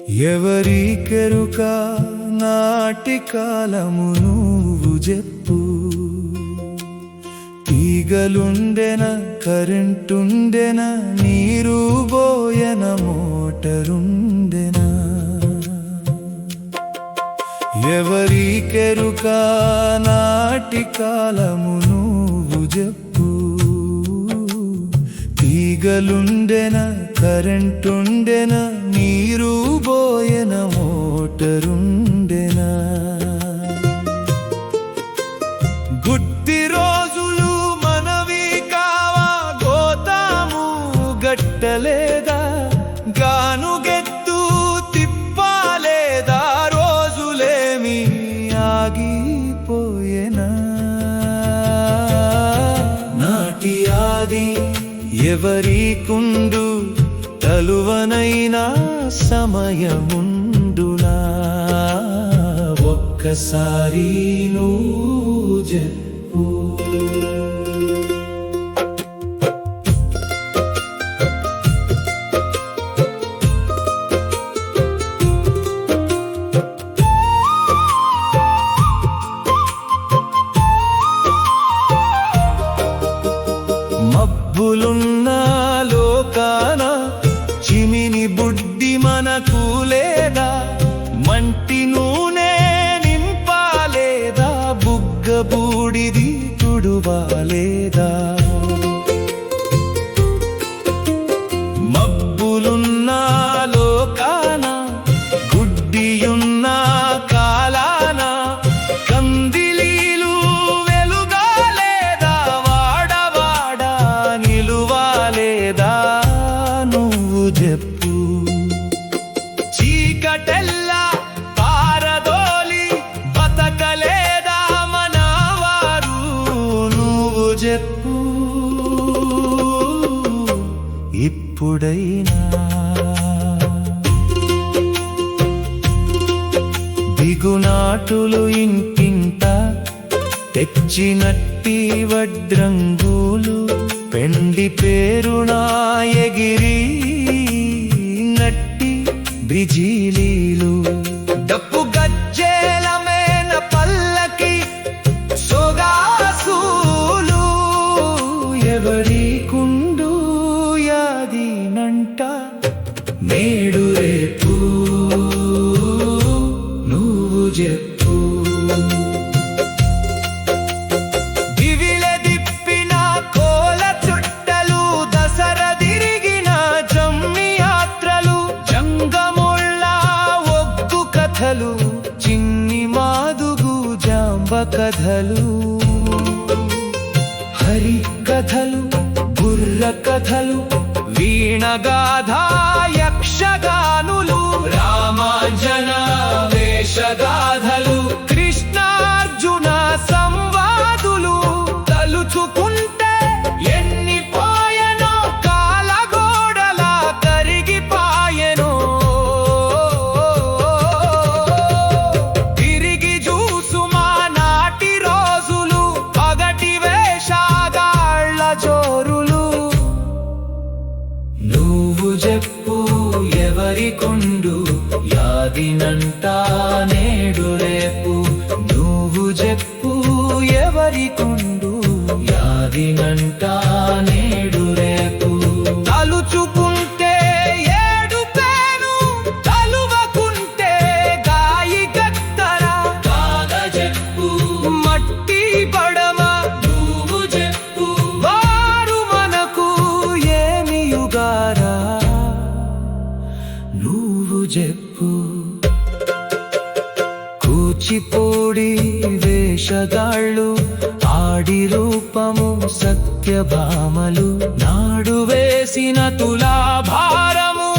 ఎవరికెరుక నాటి కాలము నువ్వు చెప్పు. తీగలుండెన కరెంటుండెన నీరు బోయన మోటరుండెన. ఎవరికెరుక నాటి కాలము నువ్వు చెప్పు. తీగలుండెన కరెంటుండెన నీరు బోయన మోటరుండెన. గుడ్డి రోజులు మనవి కావా, గోతాము గట్టలేదా, గానుగెత్తు తిప్పాలేదా, రోజులేమి ఆగిపోయేనా. నాటి ఆది ఎవరికుండు, తలువనైనా సమయముండునా. ఒక్కసారి నువ్వు చెప్పు. మబ్బులున్న లోకాన చిమిని బుడ్డి మనకు లేదా, మంటి నూనె నింపాలేదా, బుగ్గ బూడిది తుడువాలేదా. మబ్బులున్న లోకాన గుడ్డియున్న కాలాన కందిలీలు వెలుగాలేదా, వాడవాడ నిలువాలేదా, నువ్వు చెప్పు. చీకటెల్లా పారదోలి బతకలేదా మనవారు, నువ్వు చెప్పు. ఇప్పుడైనా దిగునాటులు ఇంటింట తెచ్చినట్టి వడ్రంగులు, పెండి పేరునా ఎగిరి నట్టి బ్రిజిలీలు, డప్పు గజ్జేలమేన పల్లకి సొగాసులు. ఎవరికుండు యాదినంట నేడు రేపు, నువ్వు చెప్పు. దివిలె దిప్పిన కోల చుట్టలు, దసర తిరిగిన జమ్మి యాత్రలు, జంగముళ్ళ ఒగ్గు కథలు, చిన్ని మాదుగు జాంబ కథలు, హరి కథలు, బుర్ర కథలు, వీణగాథ యక్షగానులు, రామాంజన వేషగాథలు, కృష్ణార్జున సంవాదులు. తలుచుకుంటే ఎన్ని పోయెనో, కాలగోడలా కరిగిపాయెనో. తిరిగి చూసుమా నాటి రోజులు, పగటి వేషగాళ్ళ జోరులు. నువ్వు చెప్పు ఎవరికుండు యాదినంట నేడు రేపు, నువ్వు చెప్పు ఎవరికుండు యాదినంట నేడు రేపు. తలుచుకుంటే ఏడుపేను, తలువకుంటే గాయి గత్తర, కాగ చెప్పు మట్టి పడమ, నువ్వు చెప్పు. వారు మనకు ఏమి యుగారా, నువ్వు చెప్పు. కూచిపూడి వేషగాళ్ళు, ఆడి రూపము సత్యభామలు, నాడు వేసిన తులాభారము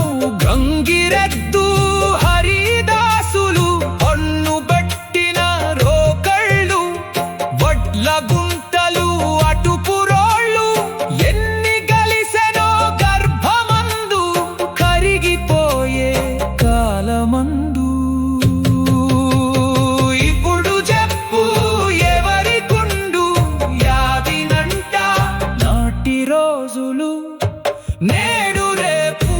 గంగిరెద్దు హరిదాసులు, పన్ను బట్టిన రోకళ్ళు, వడ్ల గుంటలు, అటుపురోళ్ళు, ఎన్ని గలిసెనో గర్భమందు, కరిగిపోయే కాలమందు. ఇప్పుడు చెప్పు ఎవరికుండు యాదినంట నాటి రోజులు, నేడు రేపు.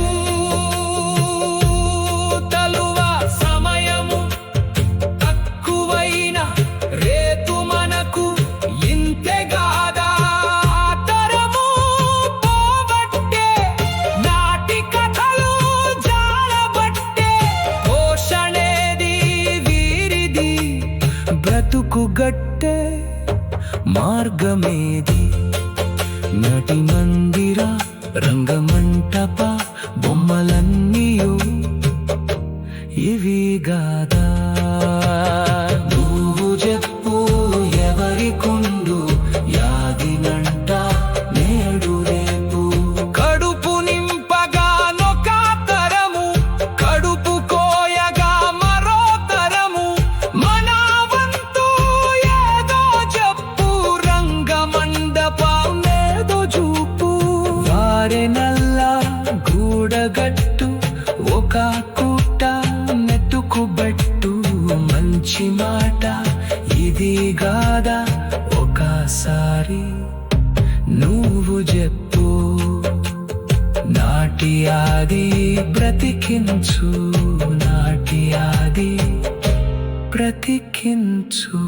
కూడగట్టే మార్గమేది? నటి మందిర రంగమంటప బొమ్మలన్నీయు ఇవి గాదా? నువ్వు చెప్పు ఎవరికుండు యాదినంట నేడు రేపు? కడుపు నింపగా నొక తరము, కడుపు కోయగా మరో తరము. మన వంతు ఏదో చెప్పు, రంగమండపం ఏదో చూపు. వారె నల్ల గూడగట్టు ఒక కూట నెట్టుకుబట్టు. మంచి మాట ఇది గాదా? ఒకసారి నువ్వు చెప్పు. నాటి ఆది బ్రతికించు, నాటి ఆది బ్రతికించు.